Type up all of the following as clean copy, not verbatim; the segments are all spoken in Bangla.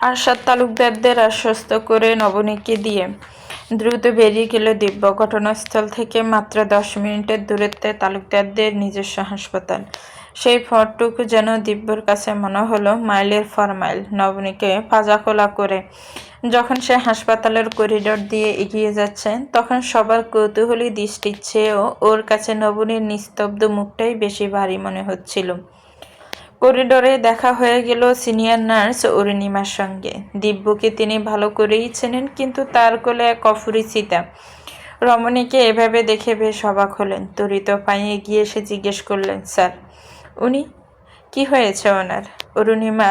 আরশাদ তালুকদারদের আশ্বস্ত করে নবনীকে দিয়ে দ্রুত বেরিয়ে গেল দিব্য। ঘটনাস্থল থেকে মাত্র 10 মিনিটের দূরত্বে তালুকদারদের নিজস্ব হাসপাতাল। সেই পথটুকু যেন দিব্যর কাছে মনে হলো মাইলের পর মাইল। নবনীকে পাজাখোলা করে যখন সে হাসপাতালের করিডোর দিয়ে এগিয়ে যাচ্ছে, তখন সবার কৌতূহলী দৃষ্টির চেয়েও ওর কাছে নবনীর নিস্তব্ধ মুখটাই বেশি ভারী মনে হচ্ছিল। করিডোরে দেখা হয়ে গেল সিনিয়র নার্স অরুণিমার সঙ্গে। দিব্যকে তিনি ভালো করেই চেনেন, কিন্তু তার কোলে এক অপরিচিতা। রমণীকে এভাবে দেখে বেশ অবাক হলেন। ত্বরিত পায়ে এগিয়ে এসে জিজ্ঞেস করলেন, স্যার উনি? কি হয়েছে ওনার? অরুণিমা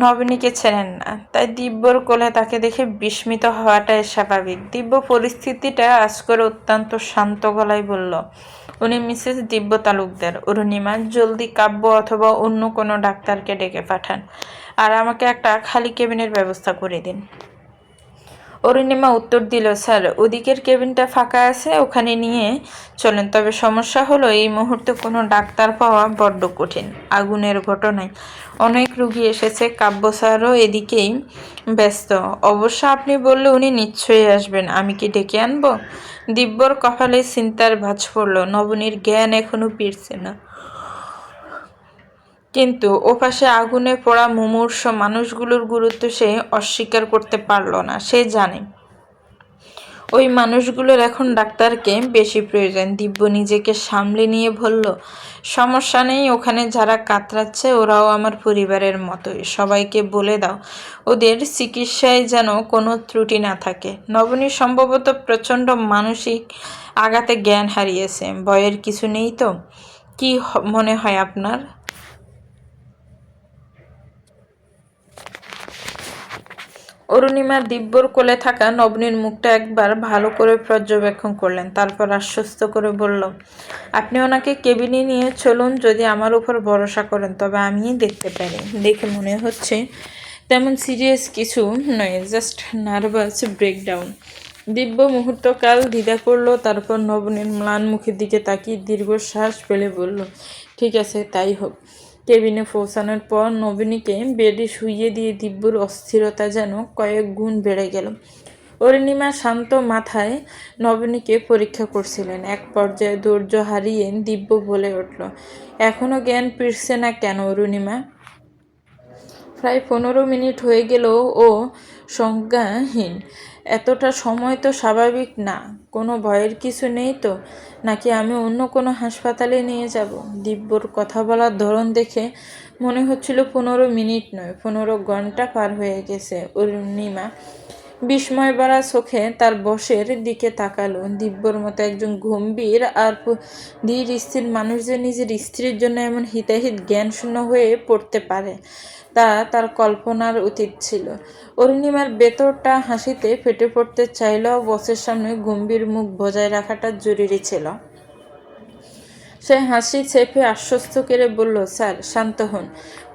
নবনীকে চেনেন না, তাই দিব্যর কোলে তাকে দেখে বিস্মিত হওয়াটাই স্বাভাবিক। দিব্য পরিস্থিতিটা আজ করে অত্যন্ত শান্ত গলায় বলল, উনি মিসেস দিব্য তালুকদার। অরুণিমা, জলদি কাব্য অথবা অন্য কোনো ডাক্তারকে ডেকে পাঠান, আর আমাকে একটা খালি কেবিনের ব্যবস্থা করে দিন। অরুণিমা উত্তর দিল, স্যার ওদিকের কেবিনটা ফাঁকা আছে, ওখানে নিয়ে চলেন। তবে সমস্যা হলো এই মুহূর্তে কোনো ডাক্তার পাওয়া বড্ড কঠিন। আগুনের ঘটনায় অনেক রুগী এসেছে, কাব্য স্যারও এদিকেই ব্যস্ত। অবশ্য আপনি বললে উনি নিশ্চয়ই আসবেন। আমি কি ডেকে আনবো? দিব্যর কপালে চিন্তার ভাঁজ পড়ল। নবনীর জ্ঞান এখনো ফিরছে না, কিন্তু ওপাশে আগুনে পোড়া মুমূর্ষ মানুষগুলোর গুরুত্ব সে অস্বীকার করতে পারল না। সে জানে ওই মানুষগুলোর এখন ডাক্তারকে বেশি প্রয়োজন। দিব্য নিজেকে সামলে নিয়ে বলল, সমস্যা নেই, ওখানে যারা কাতরাচ্ছে ওরাও আমার পরিবারের মতোই। সবাইকে বলে দাও ওদের চিকিৎসায় যেন কোনো ত্রুটি না থাকে। নবনী সম্ভবত প্রচণ্ড মানসিক আঘাতে জ্ঞান হারিয়েছে। ভয়ের কিছু নেই তো? কি মনে হয় আপনার? অরুণিমা দিব্যর কোলে থাকা নবনীর মুখটা একবার ভালো করে পর্যবেক্ষণ করলেন, তারপর আশ্বস্ত করে বলল, আপনি ওনাকে কেবিনে নিয়ে চলুন। যদি আমার উপর ভরসা করেন তবে আমিই দেখতে পারি। দেখে মনে হচ্ছে তেমন সিরিয়াস কিছু নয়, জাস্ট নার্ভাস ব্রেকডাউন। দিব্য মুহূর্তকাল দ্বিধা করল, তারপর নবনীর ম্লান মুখের দিকে তাকিয়ে দীর্ঘশ্বাস ফেলে বলল, ঠিক আছে, তাই হোক। কেবিনে পৌঁছানোর পর নবনীকে বেডে শুইয়ে দিয়ে দিব্যর অস্থিরতা যেন কয়েক গুণ বেড়ে গেল। অরুণিমা শান্ত মাথায় নবনীকে পরীক্ষা করছিলেন। এক পর্যায়ে ধৈর্য হারিয়ে দিব্য বলে উঠল, এখনো জ্ঞান ফিরছে না কেন অরুণিমা? প্রায় 15 মিনিট হয়ে গেলেও ও সংজ্ঞাহীন। এতটা সময় তো স্বাভাবিক না। কোনো ভয়ের কিছু নেই তো? নাকি আমি অন্য কোনো হাসপাতালে নিয়ে যাব? দিব্যর কথা বলার ধরন দেখে মনে হচ্ছিল 15 মিনিট নয়, 15 ঘন্টা পার হয়ে গেছে। অরুণিমা বিস্ময় ভরা চোখে তার বসের দিকে তাকালো। দিব্যর মতো একজন গম্ভীর আর ধীর স্থির মানুষ যে নিজের স্ত্রীর জন্য এমন হিতাহিত জ্ঞানশূন্য হয়ে পড়তে পারে, তা তার কল্পনার অতীত ছিল। অরুণিমার ভেতরটা হাসিতে ফেটে পড়তে চাইলেও বসের সামনে গম্ভীর মুখ বজায় রাখাটা জরুরি ছিল। সে হাসি চেপে আশ্বস্ত করে বলল, স্যার শান্ত হন।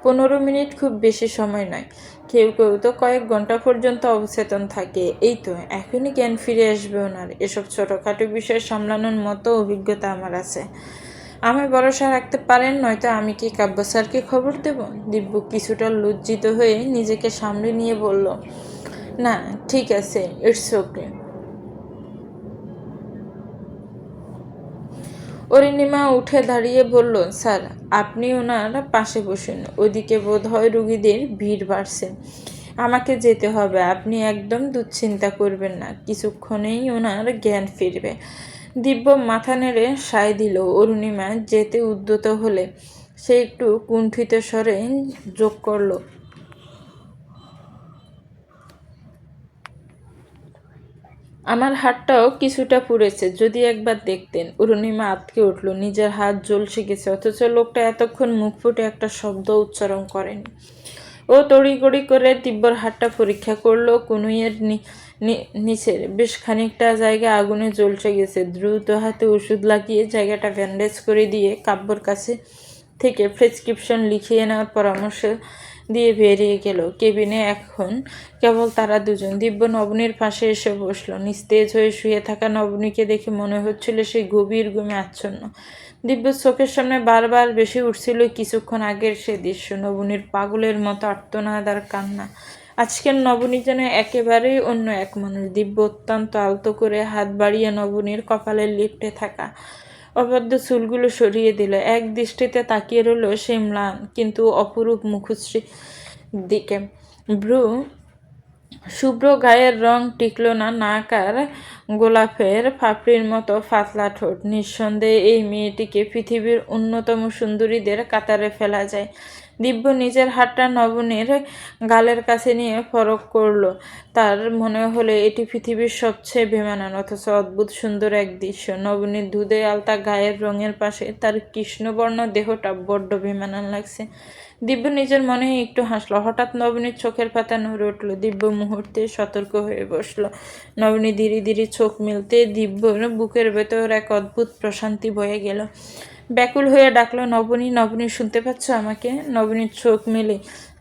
15 মিনিট খুব বেশি সময় নয়। কেউ কেউ তো কয়েক ঘন্টা পর্যন্ত অবচেতন থাকে। এই তো এখনই জ্ঞান ফিরে আসবে ওনার। এসব ছোটোখাটো বিষয় সামলানোর মতো অভিজ্ঞতা আমার আছে। আমায় ভরসা রাখতে পারেন, নয়তো আমি কি কাব্য স্যারকে খবর দেব? দিব্য কিছুটা লজ্জিত হয়ে নিজেকে সামলে নিয়ে বলল, না ঠিক আছে, ইটস ওকে। অরুণিমা উঠে দাঁড়িয়ে বলল, স্যার আপনি ওনার পাশে বসুন। ওদিকে বোধ হয় রুগীদের ভিড় বাড়ছে। আমাকে যেতে হবে। আপনি একদম দুশ্চিন্তা করবেন না, কিছুক্ষণেই ওনার জ্ঞান ফিরবে। দিব্য মাথা নেড়ে সায় দিল। অরুণিমা যেতে উদ্যত হলে সে একটু কুণ্ঠিত স্বরে যোগ করল, আমার হাতটাও কিছুটা পুড়েছে, যদি একবার দেখতেন। অরুণিমা আঁতকে উঠল। নিজের হাত জ্বলসে গেছে, অথচ লোকটা এতক্ষণ মুখ ফুটে একটা শব্দ উচ্চারণ করেনি। ও তড়িঘড়ি করে তিব্বর হাতটা পরীক্ষা করলো। কনুইয়ের নিচের বেশ খানিকটা জায়গা আগুনে জ্বলসে গেছে। দ্রুত হাতে ওষুধ লাগিয়ে জায়গাটা ব্যান্ডেজ করে দিয়ে কাব্যর কাছে থেকে প্রেসক্রিপশন লিখিয়ে নেওয়ার পরামর্শ দিয়ে বেরিয়ে গেল। কেবিনে এখন কেবল তারা দুজন। দিব্য নবনীর পাশে এসে বসল। নিস্তেজ হয়ে শুয়ে থাকা নবনীকে দেখে মনে হচ্ছিল সে গভীর ঘুমে আচ্ছন্ন। দিব্য চোখের সামনে বারবার বেশি উঠছিল কিছুক্ষণ আগের সে দৃশ্য, নবনীর পাগলের মতো আর্তনাদ আর কান্না। আজকের নবনী যেন একেবারেই অন্য এক মানুষ। দিব্য অত্যন্ত আলতো করে হাত বাড়িয়ে নবনীর কপালের লিপ্টে থাকা অবাধ্য চুলগুলো সরিয়ে দিল। এক দৃষ্টিতে তাকিয়ে রইল সেই ম্লান কিন্তু অপরূপ মুখশ্রী দিকে। ভ্রু শুভ্র গায়ের রং টিকল না, নাক আর গোলাপের পাপড়ির মতো পাতলা ঠোঁট। নিঃসন্দেহে এই মেয়েটিকে পৃথিবীর অন্যতম সুন্দরীদের কাতারে ফেলা যায়। দিব্য নিজের হাতটা নবনীর গালের কাছে নিয়ে পরখ করল। তার মনে হলো এটি পৃথিবীর সবচেয়ে বেমানান অথচ অদ্ভুত সুন্দর এক দৃশ্য। নবনীর দুধে আলতা গায়ের রঙের পাশে তার কৃষ্ণবর্ণ দেহটা বড্ড বেমানান লাগছে। দিব্য নিজের মনে একটু হাসলো। হঠাৎ নবনীর চোখের পাতা নড়ে উঠল। দিব্য মুহূর্তে সতর্ক হয়ে বসলো। নবনী ধীরে ধীরে চোখ মিলতে দিব্যর বুকের ভেতর এক অদ্ভুত প্রশান্তি বয়ে গেল। ব্যাকুল হয়ে ডাকলো, নবনী, নবনী, শুনতে পাচ্ছ আমাকে? নবনীর চোখ মেলে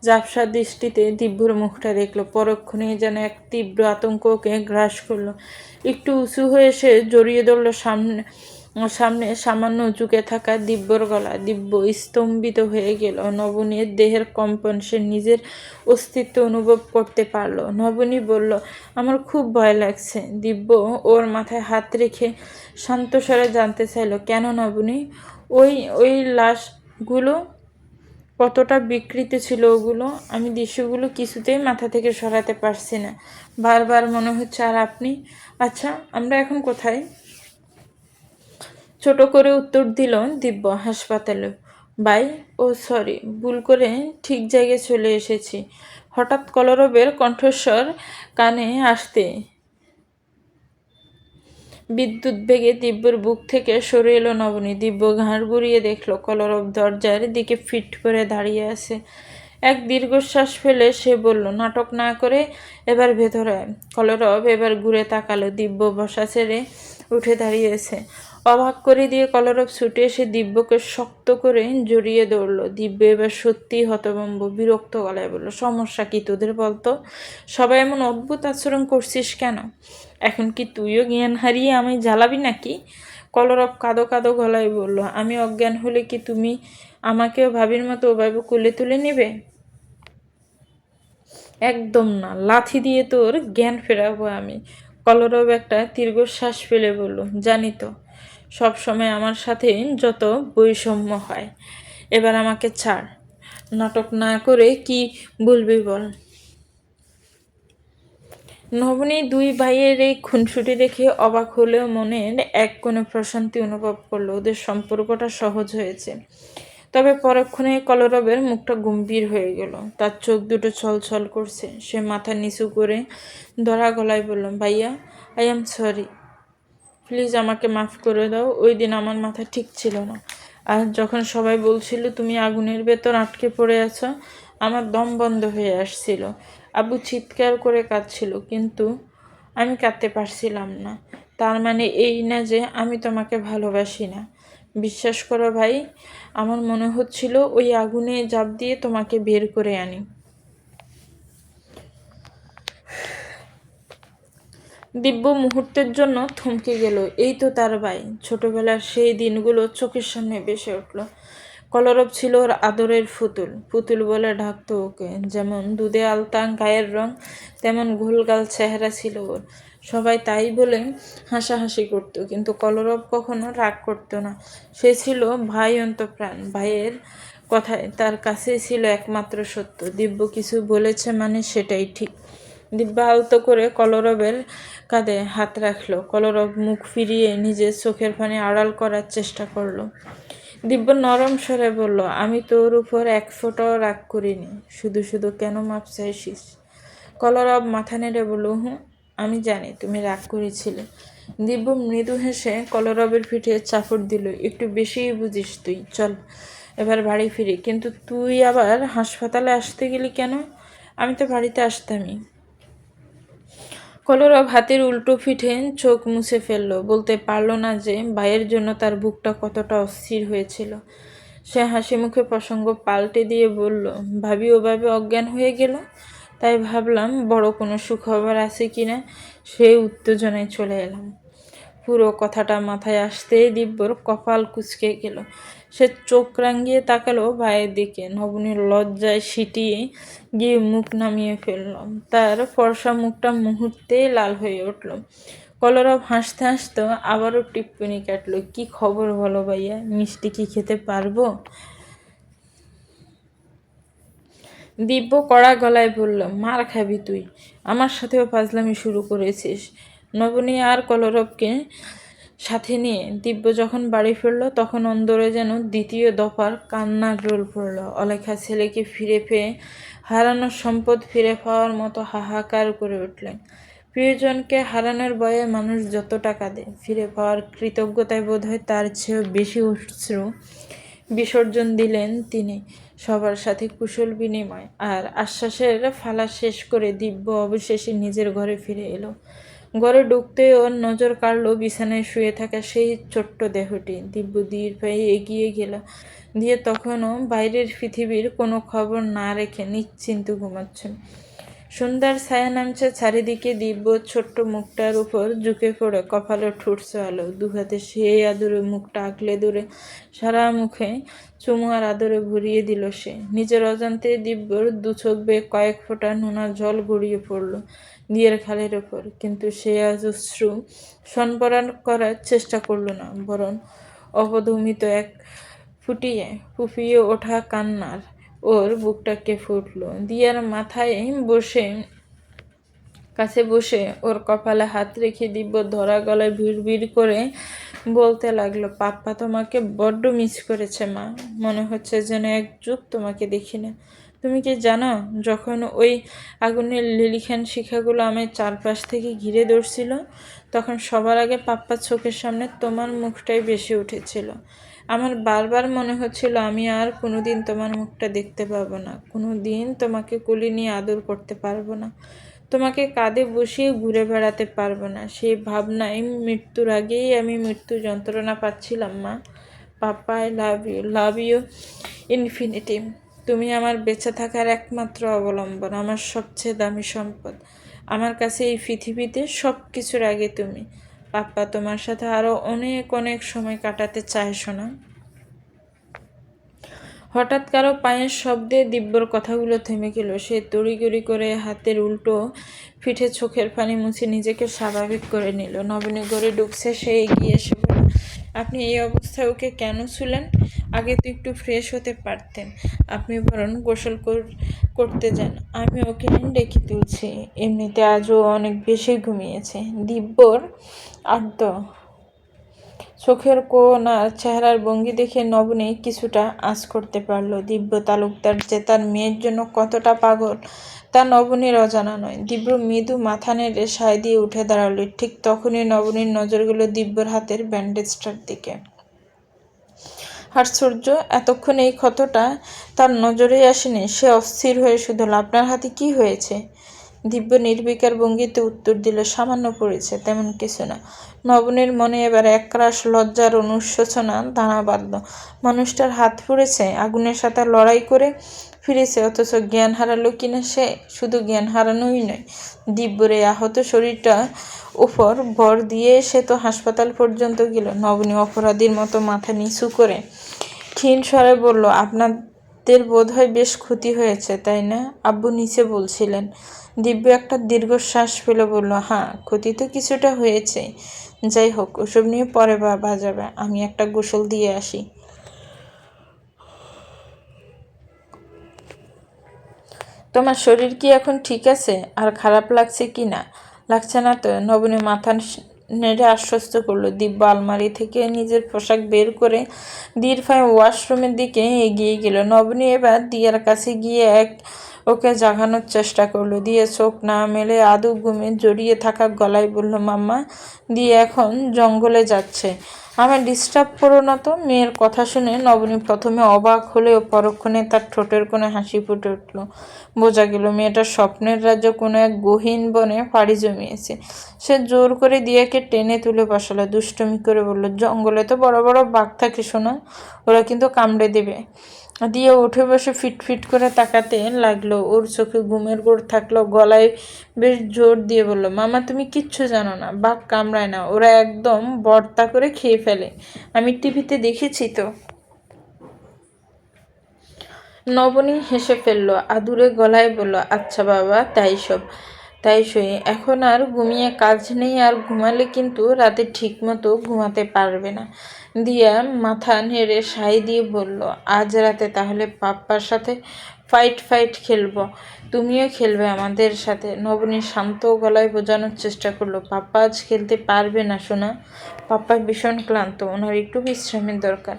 ঝাপসা দৃষ্টিতে দিব্যর মুখটা দেখলো। পরক্ষণে যেন এক তীব্র আতঙ্ককে গ্রাস করলো। একটু উঁচু হয়ে সে জড়িয়ে ধরল সামনে সামান্য ঝুঁকে থাকা দিব্যর গলা। দিব্য স্তম্ভিত হয়ে গেল। নবনীর দেহের কম্পন সে নিজের অস্তিত্ব অনুভব করতে পারল। নবনী বলল, আমার খুব ভয় লাগছে। দিব্য ওর মাথায় হাত রেখে শান্ত স্বরে জানতে চাইল, কেন নবনী? ওই ওই লাশগুলো কতটা বিকৃত ছিল ওগুলো। আমি দৃশ্যগুলো কিছুতেই মাথা থেকে সরাতে পারছি না। বারবার মনে হচ্ছে। আর আপনি? আচ্ছা, আমরা এখন কোথায়? ছোট করে উত্তর দিল দিব্য, হাসপাতালে। বাই। ও সরি, ভুল করে ঠিক জায়গায় চলে এসেছি। হঠাৎ কলরবের কণ্ঠস্বর কানে আসতে বিদ্যুৎ বেগে দিব্যর বুক থেকে সরে এলো নবনী। দিব্য ঘাড় ঘুরিয়ে দেখল কলরব দরজার দিকে ফিট করে দাঁড়িয়ে আছে। এক দীর্ঘশ্বাস ফেলে সে বলল, নাটক না করে এবার ভেতরে আয়। কলরব এবার ঘুরে তাকালো। দিব্য বসা ছেড়ে উঠে দাঁড়িয়েছে। অবাক করে দিয়ে কলরব ছুটে এসে দিব্যকে শক্ত করে জড়িয়ে ধরল। দিব্য এবার সত্যিই হতভম্ব, বিরক্ত গলায় বলল, সমস্যা কি তোদের বলতো? সবাই এমন অদ্ভুত আচরণ করছিস কেন? এখন কি তুইও জ্ঞান হারিয়ে আমায় জ্বালাবি নাকি? কলরব কাঁদো কাঁদো গলায় বলল, আমি অজ্ঞান হলে কি তুমি আমাকেও ভাবির মতো ওভাবে কোলে তুলে নেবে? একদম না, লাথি দিয়ে তোর জ্ঞান ফেরাবো আমি। কলরব একটা দীর্ঘশ্বাস ফেলে বলল, জানি তো সবসময় আমার সাথে যত বৈষম্য হয়। এবার আমাকে ছাড়। নাটক না করে কি বলবি বল। নবনী দুই ভাইয়ের এই খুনসুটি দেখে অবাক হলেও মনের এক কোণে প্রশান্তি অনুভব করলো। ওদের সম্পর্কটা সহজ হয়েছে। তবে পরক্ষণে কলরবের মুখটা গম্ভীর হয়ে গেল। তার চোখ দুটো ছলছল করছে। সে মাথা নিচু করে ধরা গলায় বলল, ভাইয়া, আই এম সরি। প্লিজ আমাকে মাফ করে দাও। ওই দিন আমার মাথা ঠিক ছিল না। আর যখন সবাই বলছিল তুমি আগুনের ভেতর আটকে পড়ে আছো, আমার দম বন্ধ হয়ে আসছিল। আব্বু চিৎকার করে কাঁদছিল, কিন্তু আমি কাঁদতে পারছিলাম না। তার মানে এই না যে আমি তোমাকে ভালোবাসি না। বিশ্বাস করো ভাই, আমার মনে হচ্ছিল ওই আগুনে ঝাঁপ দিয়ে তোমাকে বের করে আনি। দিব্য মুহূর্তের জন্য থমকে গেল। এই তো তার ভাই। ছোটবেলার সেই দিনগুলো চোখের সামনে ভেসে উঠল। কলরব ছিল ওর আদরের পুতুল। পুতুল বলে ডাকতো ওকে। যেমন দুধে আলতা গায়ের রং, তেমন গোলগাল চেহারা ছিল ওর। সবাই তাই বলে হাসাহাসি করতো, কিন্তু কলরব কখনো রাগ করতো না। সে ছিল ভাই অন্তঃপ্রাণ। ভাইয়ের কথায় তার কাছে ছিল একমাত্র সত্য। দিব্য কিছু বলেছে মানে সেটাই ঠিক। দিব্যা আলতো করে কলরবের কাঁধে হাত রাখলো। কলরব মুখ ফিরিয়ে নিজের চোখের পানি আড়াল করার চেষ্টা করলো। দিব্য নরম স্বরে বলল, আমি তোর উপর এক ফোঁটাও রাগ করিনি। শুধু শুধু কেন মাপ চাইছিস? কলরব মাথা নেড়ে বলল, হুঁ, আমি জানি তুমি রাগ করেছিলে। দিব্য মৃদু হেসে কলরবের পিঠে চাপড় দিল, একটু বেশিই বুঝিস তুই। চল এবার বাড়ি ফিরি। কিন্তু তুই আবার হাসপাতালে আসতে গেলি কেন? আমি তো বাড়িতে আসতামই। কলরব হাতের উল্টো পিঠে চোখ মুছে ফেলল। বলতে পারল না যে ভাইয়ের জন্য তার বুকটা কতটা অস্থির হয়েছিল। সে হাসি মুখে প্রসঙ্গ পাল্টে দিয়ে বলল, ভাবি ওভাবে অজ্ঞান হয়ে গেল, তাই ভাবলাম বড় কোনো সুখবর আছে কিনা সেই উত্তেজনায় চলে এলাম। পুরো কথাটা মাথায় আসতেই দিব্যর কপাল কুঁচকে গেল। সে চোখ রাঙিয়ে তাকালো ভাইয়ের দিকে। নবনীর লজ্জায় সিটিয়ে গিয়ে মুখ নামিয়ে ফেলল। তার ফর্সা মুখটা মুহূর্তেই লাল হয়ে উঠল। কলরব হাসতে হাসতে আবারও টিপ্পনি কাটলো, কি খবর বলো ভাইয়া, মিষ্টি কি খেতে পারবো? দিব্য কড়া গলায় বলল, মার খাবি তুই, আমার সাথেও ফাজলামি শুরু করেছিস। নবনী আর কলরবকে সাথে নিয়ে দিব্য যখন বাড়ি ফিরল তখন অন্দরে যেন দ্বিতীয় দফার কান্নার রোল পড়ল। অলেখা ছেলেকে ফিরে পেয়ে হারানোর সম্পদ ফিরে পাওয়ার মতো হাহাকার করে উঠলেন। প্রিয়জনকে হারানোর ভয়ে মানুষ যত টাকা দেয়, ফিরে পাওয়ার কৃতজ্ঞতায় বোধহয় তার চেয়েও বেশি অশ্রু বিসর্জন দিলেন তিনি। সবার সাথে কুশল বিনিময় আর আশ্বাসের ফালা শেষ করে দিব্য অবশেষে নিজের ঘরে ফিরে এলো। ঘরে ঢুকতেই ওর নজর কাড়ল বিছানায় শুয়ে থাকা সেই ছোট্ট দেহটি। দিব্য ধীর পায়ে এগিয়ে গেল, দিয়ে তখনও বাইরের পৃথিবীর কোনো খবর না রেখে নিশ্চিন্ত ঘুমাচ্ছেন। সন্ধ্যার ছায়া নামছে চারিদিকে। দিব্য ছোট্ট মুখটার উপর ঝুঁকে পড়ে কপালে ঠোঁট ছোঁয়ালো। দুহাতে সেই আদরে মুখটা আগলে ধরে সারা মুখে চুমু আর আদরে ভরিয়ে দিল সে। নিজের অজান্তে দিব্যর দু চোখ বেয়ে কয়েক ফোঁটা নোনা জল গড়িয়ে পড়ল দিয়ের খালের ওপর, কিন্তু সে আজ অশ্রু সনপরাণ করার চেষ্টা করল না, বরং অবদমিত এক ফুপিয়ে ওঠা কান্নার ওর বুকটা কেঁপে উঠল। দিয়ার মাথায় কাছে বসে ওর কপালে হাত রেখে দিব্য ধরা গলায় ভিড় করে বলতে লাগলো, পাপ্পা তোমাকে বড্ড মিস করেছে মা, মনে হচ্ছে যেন এক যুগ তোমাকে দেখি না। তুমি কি জানো, যখন ওই আগুনের লিলিখান শিখাগুলো আমার চারপাশ থেকে ঘিরে ধরছিল, তখন সবার আগে পাপ্পার চোখের সামনে তোমার মুখটাই বেশি উঠেছিল। আমার বারবার মনে হচ্ছিল আমি আর কোনোদিন তোমার মুখটা দেখতে পাবো না, কোনো দিন তোমাকে কোলে নিয়ে আদর করতে পারবো না, তোমাকে কাঁধে বসিয়ে ঘুরে বেড়াতে পারবো না। সেই ভাবনায় মৃত্যুর আগেই আমি মৃত্যু যন্ত্রণা পাচ্ছিলাম মা। পাপ্পা, আই লাভ ইউ ইনফিনিটি। তুমি আমার বেঁচে থাকার একমাত্র অবলম্বন, আমার সবচেয়ে দামি সম্পদ। আমার কাছে এই পৃথিবীতে সব কিছুর আগে তুমি। পাপ্পা, তোমার সাথে আরও অনেক অনেক সময় কাটাতে চাই শোনা। হঠাৎ কারো পায়ের শব্দে দিব্যর কথাগুলো থেমে গেল। সে তড়িঘড়ি করে হাতের উল্টো পিঠে চোখের পানি মুছে নিজেকে স্বাভাবিক করে নিল। নবনী ঘরে ঢুকছে, সে এগিয়ে এসে বলল, আপনি এই অবস্থায় ওকে কেন ছুলেন? আগে তো একটু ফ্রেশ হতে পারতেন। আপনি বরং গোসল করতে যান, আমি ওকে ডেকে তুলছি। এমনিতে আজও অনেক বেশি ঘুমিয়েছে। দিব্যর আর্ত চোখের কোণ আর চেহারার ভঙ্গি দেখে নবনী কিছুটা আঁচ করতে পারল। দিব্য তালুকদার যে তার মেয়ের জন্য কতটা পাগল তা নবনীর অজানা নয়। দিব্য মৃদু মাথা নেড়ে সায় দিয়ে উঠে দাঁড়ালো। ঠিক তখনই নবনীর নজর গেল দিব্যর হাতের ব্যান্ডেজটার দিকে। আশ্চর্য, এতক্ষণ এই ক্ষতটা তার নজরেই আসেনি। সে অস্থির হয়ে শুধল, আপনার হাতে কি হয়েছে? দিব্য নির্বিকার ভঙ্গিতে উত্তর দিল, সামান্য পড়েছে, তেমন কিছু না। নবনীর মনে এবার একরাশ লজ্জার অনুশোচনা দানা বাঁধল। মানুষটার হাত পড়েছে, আগুনের সাথে লড়াই করে ফিরেছে, অথচ জ্ঞান হারালো কিনা সে? শুধু জ্ঞান হারানোই নয়, দিব্যর এই আহত শরীরটা উপর ভর দিয়ে সে তো হাসপাতাল পর্যন্ত গেল। নবনী অপরাধীর মতো মাথা নিচু করে ক্ষীণ স্বরে বলল, আপনাদের বোধহয় বেশ ক্ষতি হয়েছে, তাই না? আব্বু নিচে বলছিলেন। দিব্য একটা দীর্ঘশ্বাস ফেলে বলল, হ্যাঁ, ক্ষতি তো কিছুটা হয়েছে। যাই হোক, ওসব নিয়ে পরে ভাবা যাবে, আমি একটা গোসল দিয়ে আসি। তোমার শরীর কি এখন ঠিক আছে? আর খারাপ লাগছে কি না? লাগছে না তো? নবনী মাথা নেড়ে আশ্বস্ত করলো। দিব্য আলমারি থেকে নিজের পোশাক বের করে দির পায়ে ওয়াশরুমের দিকে এগিয়ে গেল। নবনী এবার দিয়ার কাছে গিয়ে ওকে জাগানোর চেষ্টা করলো। দিয়ে চোখ না মেলে আদু ঘুমে জড়িয়ে থাকা গলায় বলল, মাম্মা, দিয়ে এখন জঙ্গলে যাচ্ছে, আমার ডিস্টার্ব করো না তো। মেয়ের কথা শুনে নবনী প্রথমে অবাক হলেও পরক্ষণে তার ঠোঁটের কোণে হাসি ফুটে উঠল। বোঝা গেল মেয়েটা স্বপ্নের রাজ্য কোনো এক গহীন বনে পাড়ি জমিয়েছে। সে জোর করে দিয়াকে টেনে তুলে বসালো, দুষ্টুমি করে বলল, জঙ্গলে তো বড় বড় বাঘ থাকে শোনা, ওরা কিন্তু কামড়ে দেবে। দিয়ে উঠে বসে ফিটফিট করে তাকাতে লাগলো। ওর চোখে ঘুমের ঘোর থাকলো। গলায় বেশ জোর দিয়ে বলল, মামা, তুমি কিচ্ছু জানো না, বাঘ কামড়ায় না, ওরা একদম বর্তা করে খেয়ে ফেলে, আমি টিভিতে দেখেছি তো। নবনী হেসে ফেলল, আদুরে গলায় বলল, আচ্ছা বাবা, তাই সই। এখন আর ঘুমিয়ে কাজ নেই, আর ঘুমালে কিন্তু রাতে ঠিকমতো ঘুমাতে পারবে না। দিয়া মাথা নেড়ে সাই দিয়ে বলল, আজ রাতে তাহলে পাপ্পার সাথে ফাইট খেলবো, তুমিও খেলবে আমাদের সাথে। নবনী শান্ত গলায় বোঝানোর চেষ্টা করলো, পাপ্পা আজ খেলতে পারবে না সোনা, পাপ্পা ভীষণ ক্লান্ত, ওনার একটু বিশ্রামের দরকার।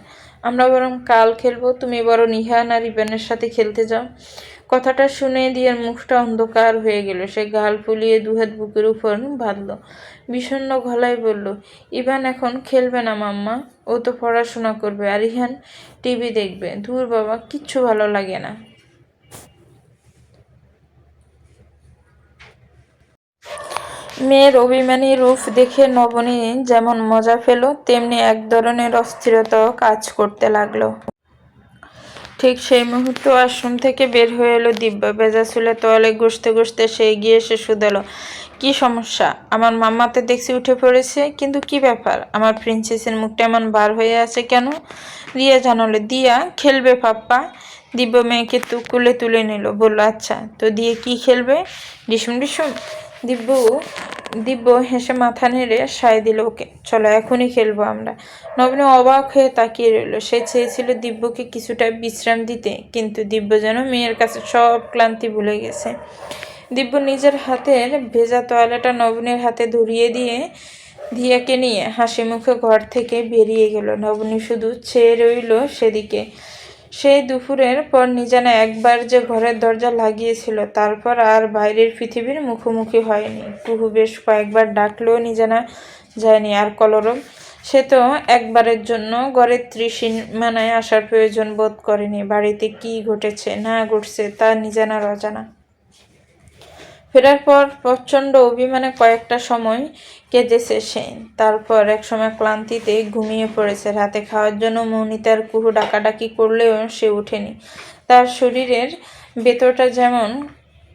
আমরা বরং কাল খেলবো, তুমি বরং ইহান আর ইবানের সাথে খেলতে যাও। কথাটা শুনে দিয়ার মুখটা অন্ধকার হয়ে গেল। সে গাল ফুলিয়ে দুহাত বুকের উপর বাঁধল, বিষণ্ণ গলায় বলল, ইভান এখন খেলবে না মাম্মা, ও তো পড়াশোনা করবে, আর ইহান টিভি দেখবে। ধুর বাবা, কিচ্ছু ভালো লাগে না। মেয়ের অভিমানী রূপ দেখে নবনী যেমন মজা পেল, তেমনি এক ধরনের অস্থিরতাও কাজ করতে লাগলো। ঠিক সেই মুহূর্তে আশ্রম থেকে বের হয়ে এলো দিব্যা। ভেজা চুলে তোয়ালে ঘষতে সে এগিয়ে এসে শুধালো, কি সমস্যা? আমার মাম্মাতে দেখছি উঠে পড়েছে, কিন্তু কি ব্যাপার? আমার প্রিন্সেসের মুখটা এমন বার হয়ে আছে কেন? দিয়া জানালো, দিয়া খেলবে পাপ্পা। দিব্য মেয়েকে কুলে তুলে নিল, বলল, আচ্ছা তো দিয়ে কি খেলবে? ডিসুম ডিসুম। দিব্য হেসে মাথা নেড়ে সায় দিল, ওকে চলো এখনই খেলবো আমরা। নবনী অবাক হয়ে তাকিয়ে রইল। সে চেয়েছিল দিব্যকে কিছুটা বিশ্রাম দিতে, কিন্তু দিব্য যেন মেয়ের কাছে সব ক্লান্তি ভুলে গেছে। দিব্য নিজের হাতের ভেজা তোয়ালেটা নবনীর হাতে ধরিয়ে দিয়ে দিয়াকে নিয়ে হাসি মুখে ঘর থেকে বেরিয়ে গেল। নবনী শুধু চেয়ে রইল সেদিকে। সেই দুপুরের পর নিজানা একবার যে ঘরের দরজা লাগিয়েছিল, তারপর আর বাইরের পৃথিবীর মুখোমুখি হয়নি। কুহু বেশ কয়েকবার ডাকলেও নিজানা যায়নি। আর কলরব, সে তো একবারের জন্য ঘরের ত্রিসীমানায় আসার প্রয়োজন বোধ করেনি। বাড়িতে কি ঘটেছে না ঘটছে তা নিজানার অজানা। ফেরার পর প্রচণ্ড অভিমানে কয়েকটা সময় কেঁদেছে সে। তারপর একসময় ক্লান্তিতে ঘুমিয়ে পড়েছে। রাতে খাওয়ার জন্য মৌনিতার কুহু ডাকাডাকি করলেও সে ওঠেনি। তার শরীরের ভেতরটা যেমন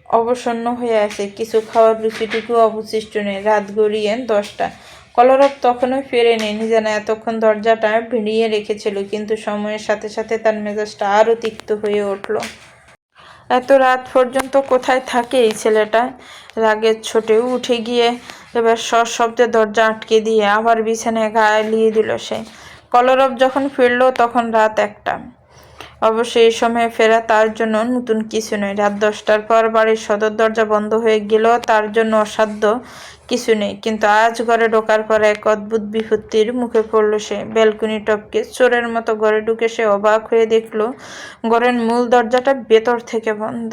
অবসন্ন হয়ে আছে, কিছু খাওয়ার রুচিটুকু অবশিষ্ট নেই। রাত গড়িয়ে 10টা। কলরব তখনও ফেরেনি। নিজানা এতক্ষণ দরজাটা ভিড়িয়ে রেখেছিল, কিন্তু সময়ের সাথে সাথে তার মেজাজটা আরও তিক্ত হয়ে উঠল। এত রাত পর্যন্ত কোথায় থাকে এই ছেলেটা? রাগের ছোটে উঠে গিয়ে এবার সশব্দে দরজা আটকে দিয়ে আবার বিছানায় গালিয়ে দিল সে। কলরব যখন ফিরল তখন রাত 1টা। অবশ্য এই সময় ফেরা তার জন্য নতুন কিছু নয়। রাত 10টার পর বাড়ির সদর দরজা বন্ধ হয়ে গেলেও তার জন্য অসাধ্য কিছু নেই। কিন্তু আজ ঘরে ঢোকার পর এক অদ্ভুত বিপত্তির মুখে পড়ল সে। ব্যালকনি টপকে চোরের মতো ঘরে ঢুকে সে অবাক হয়ে দেখল ঘরের মূল দরজাটা ভেতর থেকে বন্ধ।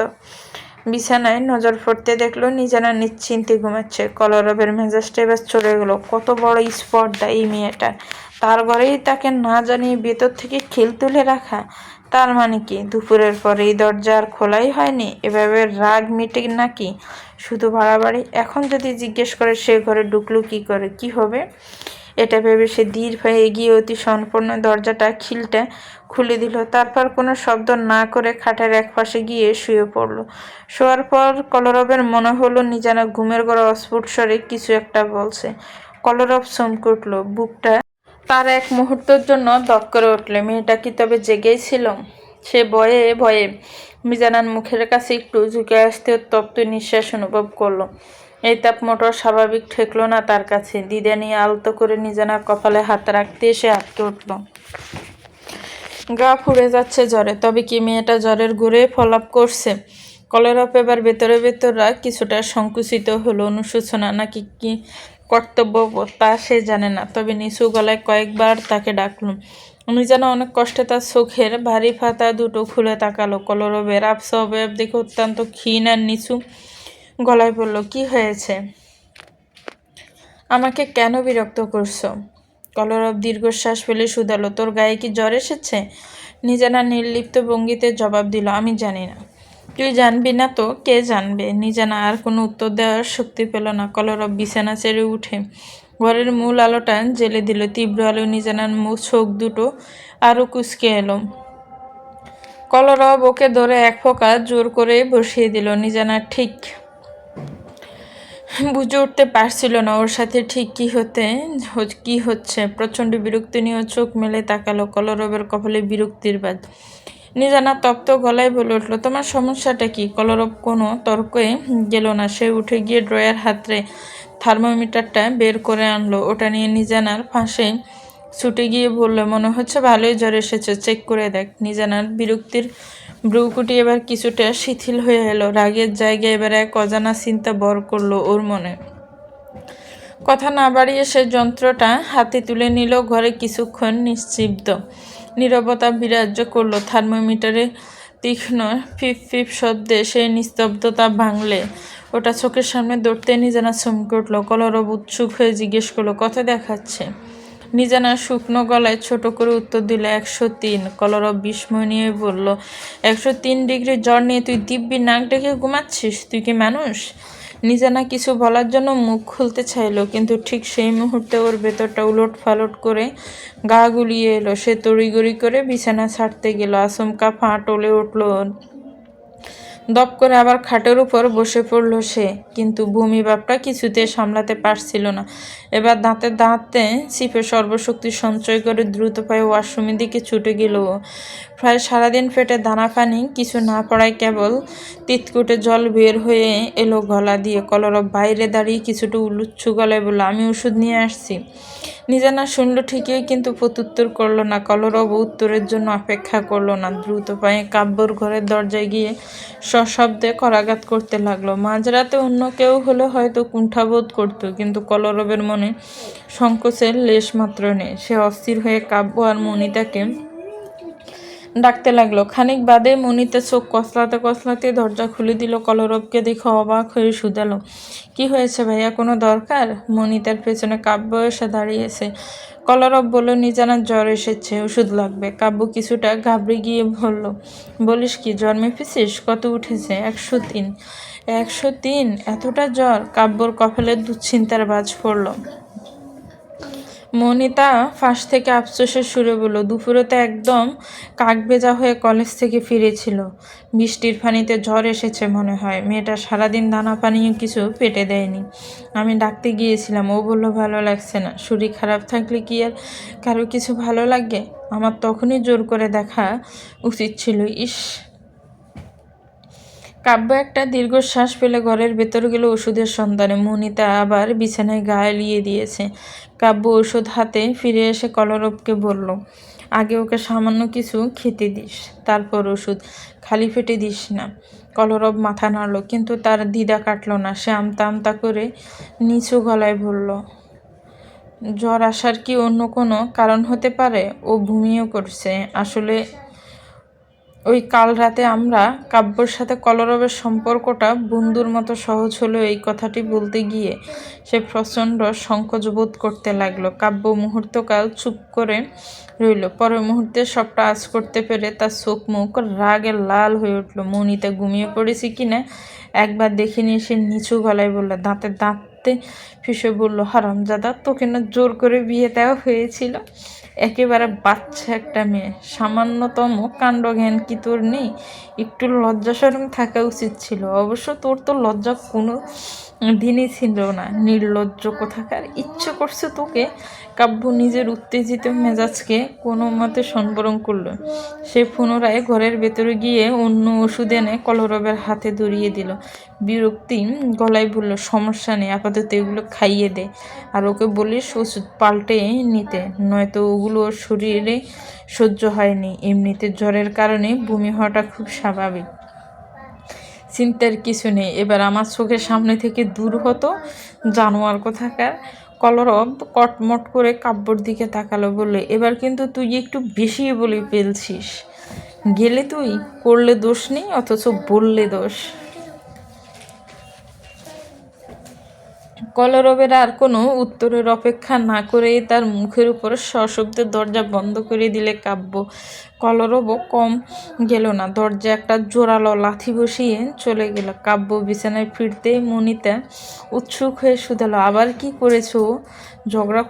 বিছানায় নজর পড়তে দেখলো নিজানা নিশ্চিন্তে ঘুমাচ্ছে। কলরবের মেজাজটা এবার চলে গেল। কত বড় স্পর্ধা এই মেয়েটার! তার ঘরেই তাকে না জানিয়ে ভেতর থেকে খিল তুলে রাখা। তার মানে কি দুপুরের পরে এই দরজা আর খোলাই হয়নি? এভাবে রাগ মিটে নাকি? শুধু বাড়াবাড়ি। এখন যদি জিজ্ঞেস করে সে ঘরে ঢুকলো কি করে, কি হবে? এটা ভেবে সে ধীর পায়ে এগিয়ে অতি সম্পূর্ণ দরজাটা খিলটা খুলে দিল। তারপর কোনো শব্দ না করে খাটের একপাশে গিয়ে শুয়ে পড়ল। শোয়ার পর কলরবের মনে হলো নিজানা ঘুমের ঘরে অস্ফুট স্বরে কিছু একটা বলছে। কলরব চমকে উঠল। বুকটা তার এক মুহূর্তের জন্য দপ করে উঠল। মেয়েটা কি তবে জেগেই ছিল? সে ভয়ে মিজানার মুখের কাছে একটু ঝুঁকে আসতে তপ্ত নিঃশ্বাস অনুভব করলো। এই তাপ মোটর স্বাভাবিক ঠেকলো না তার কাছে। দ্বিধা নিয়ে আলতো করে নিজানার কপালে হাত রাখতে সে আটকে উঠল। গা ফুড়ে যাচ্ছে জ্বরে। তবে কি মেয়েটা জ্বরের ঘুরে ফলাপ করছে? কলরব এবার ভেতরে কিছুটা সংকুচিত হলো। অনুশোচনা নাকি কি কর্তব্যবোধ তা সে জানে না। তবে নিচু গলায় কয়েকবার তাকে ডাকল। নিজানা অনেক কষ্টে তার চোখের ভারী ফাতা দুটো খুলে তাকালো। কলরবের আবছা অবয়ব দেখে অত্যন্ত ক্ষীণ আর নিচু গলায় বলল, কি হয়েছে? আমাকে কেন বিরক্ত করছো? কলরব দীর্ঘশ্বাস ফেলে শুধালো, তোর গায়ে কি জ্বর এসেছে? নিজানা নির্লিপ্ত ভঙ্গিতে জবাব দিল, আমি জানি না। তুই জানবি না তো কে জানবে? নিজানা আর কোনো উত্তর দেওয়ার শক্তি পেল না। কলরব বিছানা ছেড়ে উঠে ঘরের মূল আলোটা জ্বেলে দিল। তীব্র আলো নিজানার চোখ দুটো আরও কুঁচকে এলো। কলরব ওকে ধরে এক ফোঁকা জোর করে বসিয়ে দিল। নিজানা ঠিক বুঝে উঠতে পারছিল না ওর সাথে ঠিক কি হচ্ছে। প্রচণ্ড বিরক্তি নিয়ে চোখ মেলে তাকালো। কলরবের কপালে বিরক্তির বাঁধ। নিজানা তপ্ত গলায় বলে উঠল, তোমার সমস্যাটা কি? কলরব কোনো তর্কে গেল না। সে উঠে গিয়ে ড্রয়ার হাতরে থার্মোমিটারটা বের করে আনলো। ওটা নিয়ে নিজানার পাশে ছুটে গিয়ে বলল, মনে হচ্ছে ভালোই জ্বর এসেছে, চেক করে দেখ। নিজানার বিরক্তির ভ্রুকুটি এবার কিছুটা শিথিল হয়ে এলো। রাগের জায়গায় এবার এক অজানা চিন্তা ভর করলো ওর মনে। কথা না বাড়িয়ে সে যন্ত্রটা হাতে তুলে নিল। ঘরে কিছুক্ষণ নিশ্চিব্দ নীরবতা বিরাজ করলো। থার্মোমিটারে তীক্ষ্ণ ফিপ ফিপ শব্দে সেই নিস্তব্ধতা ভাঙলে ওটা চোখের সামনে দৌড়তে নিজানা চমকে উঠল। কলরব উৎসুক হয়ে জিজ্ঞেস করলো, কত দেখাচ্ছে? নিজানা শুকনো গলায় ছোট করে উত্তর দিল, 103। কলরব বিস্ময় নিয়ে বলল, 103 ডিগ্রি জ্বর নিয়ে তুই দিব্যি নাক ডেকে ঘুমাচ্ছিস? তুই কি মানুষ? নিজানা কিছু বলার জন্য মুখ খুলতে চাইলো, কিন্তু ঠিক সেই মুহূর্তে ওর ভেতরটা উলট ফালট করে গা গুলিয়ে এলো। সে তড়িগড়ি করে বিছানা ছাড়তে গেল। আচমকা পা টলে উঠল। দপ করে আবার খাটের উপর বসে পড়ল সে, কিন্তু বমি ভাবটা কিছুতে সামলাতে পারছিল না। এবার দাঁতে চিপে সর্বশক্তি সঞ্চয় করে দ্রুত পায়ে ওয়াশরুমের দিকে ছুটে গেল। প্রায় সারাদিন পেটে দানা পানি কিছু না পড়ায় কেবল তিতকুটে জল বের হয়ে এলো গলা দিয়ে। কলরব বাইরে দাঁড়িয়ে কিছুটা উলুচ্ছু গলায় বলল, আমি ওষুধ নিয়ে আসছি। নিজানা শুনল ঠিকই, কিন্তু প্রত্যুত্তর করলো না। কলরব উত্তরের জন্য অপেক্ষা করলো না। দ্রুত পায়ে কাব্যর ঘরের দরজায় গিয়ে সশব্দে করাঘাত করতে লাগলো। মাঝরাতে অন্য কেউ হলে হয়তো কুণ্ঠাবোধ করত, কিন্তু কলরবের মনে সংকোচের লেশ মাত্র নেই। সে অস্থির হয়ে কাব্য আর মনিতাকে ডাকতে লাগলো। খানিক বাদে মনিতা চোখ কসলাতে কসলাতে দরজা খুলে দিল। কলরবকে দেখে অবাক হয়ে শুধালো, কি হয়েছে ভাইয়া, কোনো দরকার? মনিতার পেছনে কাব্য এসে দাঁড়িয়েছে। কলরব বলল, নিজানার জ্বর এসেছে, ওষুধ লাগবে। কাব্য কিছুটা ঘাবড়ে গিয়ে বলল, বলিস কি, জ্বর মেপেছিস? কত উঠেছে? 103। 103? এতটা জ্বর? কাব্যর কপালে দুশ্চিন্তার বাজ পড়ল। মনিতা ফাঁস থেকে আফসোসের সুরে বলল, দুপুরে তো একদম কাকভেজা হয়ে কলেজ থেকে ফিরেছিল। বৃষ্টির পানিতে জ্বর এসেছে মনে হয়। মেয়েটা সারাদিন দানা পানিও কিছু পেটে দেয়নি। আমি ডাকতে গিয়েছিলাম, ও বলল ভালো লাগছে না। শরীর খারাপ থাকলে কি আর কারো কিছু ভালো লাগে? আমার তখনই জোর করে দেখা উচিত ছিল। ইস। কাব্য একটা দীর্ঘশ্বাস ফেলে ঘরের ভেতর গেল ওষুধের সন্ধানে। মনিতা আবার বিছানায় গা এলিয়ে দিয়েছে। কাব্য ওষুধ হাতে ফিরে এসে কলরবকে বলল, আগে ওকে সামান্য কিছু খেতে দিস, তারপর ওষুধ, খালি পেটে দিস না। কলরব মাথা নাড়ল, কিন্তু তার দ্বিধা কাটল না। সে আমতা আমতা করে নিচু গলায় বলল, জ্বর আসার কি অন্য কোনো কারণ হতে পারে? ও ঘুমিয়েও করছে আসলে। ওই কাল রাতে আমরা কাব্যর সাথে কলরবের সম্পর্কটা বন্ধুর মতো সহজ হলেও এই কথাটি বলতে গিয়ে সে প্রচণ্ড সংকোচ বোধ করতে লাগলো। কাব্য মুহূর্তকাল চুপ করে রইল। পরের মুহূর্তে সবটা আঁচ করতে পেরে তার চোখ মুখ রাগে লাল হয়ে উঠল। মনিতা ঘুমিয়ে পড়েছি কিনা একবার দেখে নিয়ে সে নিচু গলায় বলল, দাঁতে ফিসে বলল, হারামজাদা, তোকে না জোর করে বিয়ে দেওয়া হয়েছিল? একেবারে বাচ্চা একটা মেয়ে, সামান্যতম কাণ্ডজ্ঞান কি তোর নেই? একটু লজ্জা শরম থাকা উচিত ছিল। অবশ্য তোর তো লজ্জা কোনো দিনই ছিল না, নির্লজ্জ কোথাকার। ইচ্ছে করছে তোকে। কাব্য নিজের উত্তেজিত মেজাজকে কোনো মতে সম্বরণ করল। সে পুনরায় ঘরের ভেতরে গিয়ে অন্য ওষুধ এনে কলরবের হাতে ধরিয়ে দিল। বিরক্তি গলায় বলল, সমস্যা নেই, আপাতত এগুলো খাইয়ে দে, আর ওকে বলিস ওষুধ পাল্টে নিতে, নয়তো ওগুলো ওর শরীরে সহ্য হয়নি। এমনিতে জ্বরের কারণে বমি হওয়াটা খুব স্বাভাবিক, চিন্তার কিছু নেই। এবার আমার চোখের সামনে থেকে দূর হতো, জানোয়ার কোথাকার। কলরব কটমট করে কাব্যর দিকে তাকালো, বললে, এবার কিন্তু তুই একটু বেশি বলে ফেলছিস। গেলে তুই, করলে দোষ নেই, অথচ বললে দোষ। কলরবের আর কোনো উত্তরের অপেক্ষা না করেই তার মুখের উপর সশব্দে দরজা বন্ধ করে দিলে কাব্য। কলরবও কম গেল না, দরজা একটা জোরালো লাথি বসিয়ে চলে গেল। কাব্য বিছানায় ফিরতেই মনিতা উৎসুক হয়ে শুধালো, আবার কি করেছো? ঝগড়া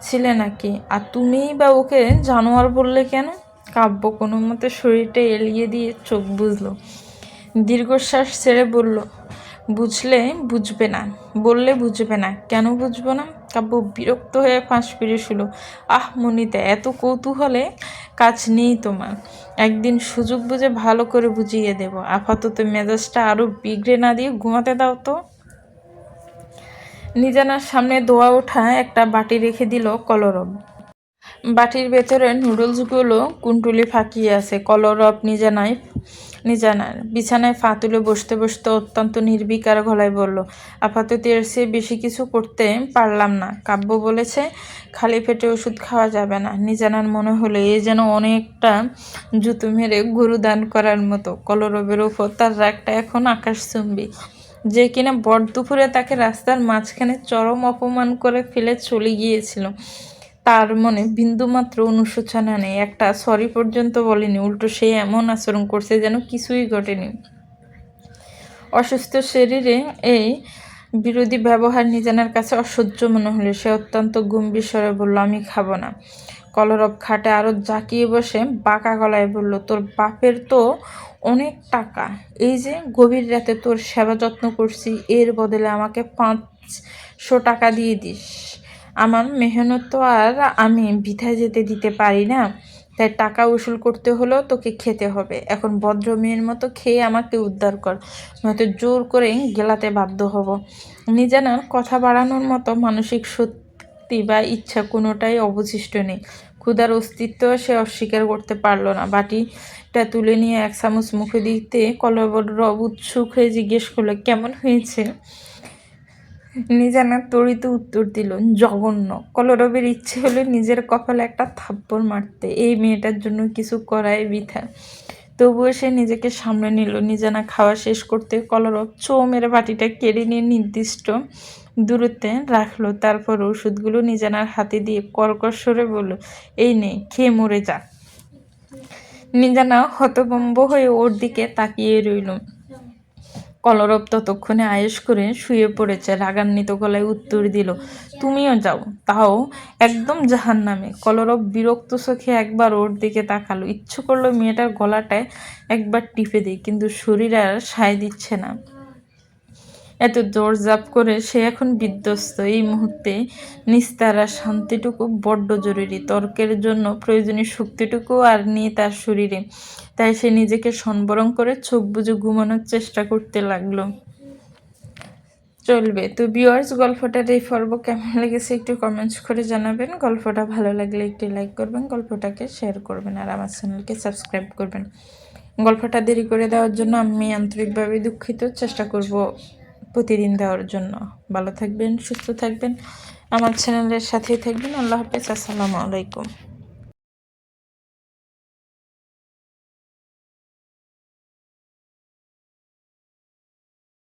ছিলে নাকি? আর তুমিই বা ওকে জানোয়ার বললে কেন? কাব্য কোনো মতে শরীরটা এলিয়ে দিয়ে চোখ বুঝল। দীর্ঘশ্বাস ছেড়ে বলল, বুঝলে বুঝবে না, বললে বুঝবে না। কেন বুঝবো না? কাব্য বিরক্ত হয়ে ফাঁস ফিরে শুলো। আহ মনিতা, এত কৌতূহলে কাজ নেই তোমার। একদিন সুযোগ বুঝে ভালো করে বুঝিয়ে দেব। আপাতত মেজাজটা আরও বিগড়ে না দিয়ে ঘুমাতে দাও তো। নিজানার সামনে ধোয়া ওঠা একটা বাটি রেখে দিল কলরব। বাটির ভেতরে নুডলসগুলো কুন্টুলি ফাঁকিয়ে আছে। কলরব নিজানার বিছানায় ফা তুলে বসতে বসতে অত্যন্ত নির্বিকার গলায় বলল, আপাতত এর চেয়ে বেশি কিছু করতে পারলাম না। কাব্য বলেছে খালি পেটে ওষুধ খাওয়া যাবে না। নিজানার মনে হলো এ যেন অনেকটা জুতো মেরে গরু দান করার মতো। কলরবের ওপর তার রাগটা এখন আকাশচুম্বী। যে কিনা বর দুপুরে তাকে রাস্তার মাঝখানে চরম অপমান করে ফেলে চলে গিয়েছিল, তার মনে বিন্দুমাত্র অনুশোচনা নেই, একটা সরি পর্যন্ত বলেনি। উল্টো সে এমন আচরণ করছে যেন কিছুই ঘটেনি। অসুস্থ শরীরে এই বিরোধী ব্যবহার নিজানার কাছে অসহ্য মনে হলো। সে অত্যন্ত গম্ভীর স্বরে বলল, আমি খাবো না। কলরব খাটে আরও জাকিয়ে বসে বাঁকা গলায় বলল, তোর বাপের তো অনেক টাকা, এই যে গভীর রাতে তোর সেবা যত্ন করছি, এর বদলে আমাকে 500 টাকা দিয়ে দিস। আমার মেহনত তো আর আমি বৃথা যেতে দিতে পারি না, তাই টাকা উসুল করতে হলেও তোকে খেতে হবে। এখন ভদ্র মেয়ের মতো খেয়ে আমাকে উদ্ধার কর, নয়তো জোর করে গেলাতে বাধ্য হব। নিজানার কথা বাড়ানোর মতো মানসিক শক্তি বা ইচ্ছা কোনোটাই অবশিষ্ট নেই। ক্ষুধার অস্তিত্ব সে অস্বীকার করতে পারল না। বাটিটা তুলে নিয়ে এক চামচ মুখে দিতে কলরব উৎসুক হয়ে জিজ্ঞেস করলো, কেমন হয়েছে? নিজানা তড়িত উত্তর দিল, জঘন্য। কলরবের ইচ্ছে হলো নিজের কপালে একটা থাপ্পড় মারতে। এই মেয়েটার জন্য কিছু করাই বৃথা। তবুও সে নিজেকে সামলে নিল। নিজানা খাওয়া শেষ করতে কলরব চো মেরে বাটিটা কেড়ে নিয়ে নির্দিষ্ট দূরত্বে রাখলো। তারপর ওষুধগুলো নিজানার হাতে দিয়ে কর্কশ স্বরে বলল, এই নে, খেয়ে মরে যা। নিজানা হতভম্ব হয়ে ওর দিকে তাকিয়ে রইল। কলরব ততক্ষণে আয়েশ করে শুয়ে পড়েছে। রাগান্বিত গলায় উত্তর দিল, তুমিও যাও, তাও একদম জাহান্নামে। কলরব বিরক্ত চোখে একবার ওর দিকে তাকালো। ইচ্ছে করলো মেয়েটার গলাটায় একবার টিপে দিই, কিন্তু শরীর আর সায় দিচ্ছে না। এত দৌড়ঝাঁপ করে সে এখন বিধ্বস্ত। এই মুহূর্তে নিস্তারা শান্তিটুকু বড্ড জরুরি। তর্কের জন্য প্রয়োজনীয় শক্তিটুকু আর নেই তার শরীরে। তাই সে নিজেকে সম্বরণ করে চোখ বুজে ঘুমানোর চেষ্টা করতে লাগলো। চলবে তো ভিউয়ার্স, গল্পটার এই পর্ব কেমন লেগেছে একটু কমেন্টস করে জানাবেন। গল্পটা ভালো লাগলে একটু লাইক করবেন, গল্পটাকে শেয়ার করবেন, আর আমার চ্যানেলকে সাবস্ক্রাইব করবেন। গল্পটা দেরি করে দেওয়ার জন্য আমি আন্তরিকভাবে দুঃখিত। চেষ্টা করব প্রতিদিন দেওয়ার জন্য। ভালো থাকবেন, সুস্থ থাকবেন, আমার চ্যানেলের সাথেই থাকবেন। আল্লাহ হাফেজ, আসসালামু আলাইকুম।